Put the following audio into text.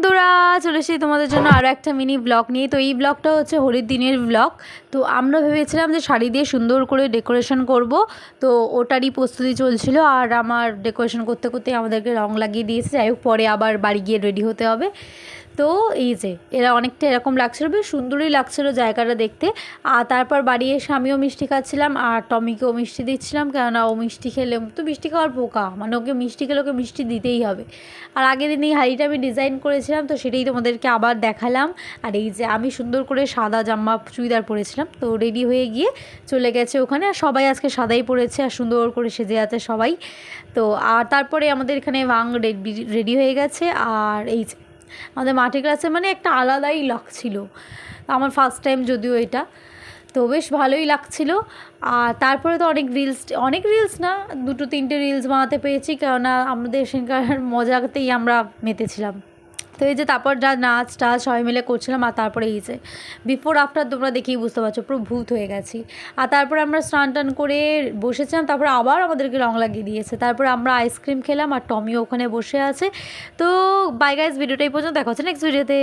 বন্ধুরা চলে এসেছি তোমাদের জন্য আরও একটা মিনি ব্লগ নিয়ে। তো এই ব্লগটা হচ্ছে হোলির দিনের ব্লগ। তো আমরা ভেবেছিলাম যে শাড়ি দিয়ে সুন্দর করে ডেকোরেশন করব, তো ওটারই প্রস্তুতি চলছিল। আর আমার ডেকোরেশন করতে করতে আমাদেরকে রং লাগিয়ে দিয়েছে। যাই হোক, পরে আবার বাড়ি গিয়ে রেডি হতে হবে। তো এই যে এরা অনেকটা এরকম লাগছিলো, বেশ সুন্দরই লাগছিলো জায়গাটা দেখতে। আর তারপর বাড়ি এসে আমিও মিষ্টি খাচ্ছিলাম আর টমিকেও মিষ্টি দিচ্ছিলাম, কেননা ও মিষ্টি খেলে তো মিষ্টি খাওয়ার পোকা, মানে ওকে মিষ্টি খেলে ওকে মিষ্টি দিতেই হবে। আর আগের দিন এই হাঁড়িটা আমি ডিজাইন করেছিলাম, তো সেটাই তোমাদেরকে আবার দেখালাম। আর এই যে আমি সুন্দর করে সাদা জামা চুড়িদার পরেছিলাম, তো রেডি হয়ে গিয়ে চলে গেছে ওখানে। আর সবাই আজকে সাদাই পরেছে আর সুন্দর করে সেজে আছে সবাই। তো আর তারপরে আমাদের এখানে ভাং রেডি হয়ে গেছে। আর এই যে আমাদের মাঠে ক্লাসে মানে একটা আলাদাই লাগছিল, আমার ফার্স্ট টাইম যদিও এটা, তো বেশ ভালোই লাগছিল। আর তারপরে তো অনেক রিলস না, 2-3টে রিলস বানাতে পেরেছি, কেননা আমাদের সেখানকার মজাতেই আমরা মেতেছিলাম। তো এই যে তারপর যা নাচ টাচ সবাই মিলে করছিলাম। আর তারপরে এই যে বিফোর আফটার তোমরা দেখেই বুঝতে পারছো, পুরো ভূত হয়ে গেছি। আর তারপরে আমরা স্নান টান করে বসেছিলাম, তারপরে আবার আমাদেরকে রং লাগিয়ে দিয়েছে। তারপরে আমরা আইসক্রিম খেলাম আর টমিও ওখানে বসে আছে। তো বাই গাইস, ভিডিওটা এই পর্যন্ত, দেখা হচ্ছে নেক্সট ভিডিওতে।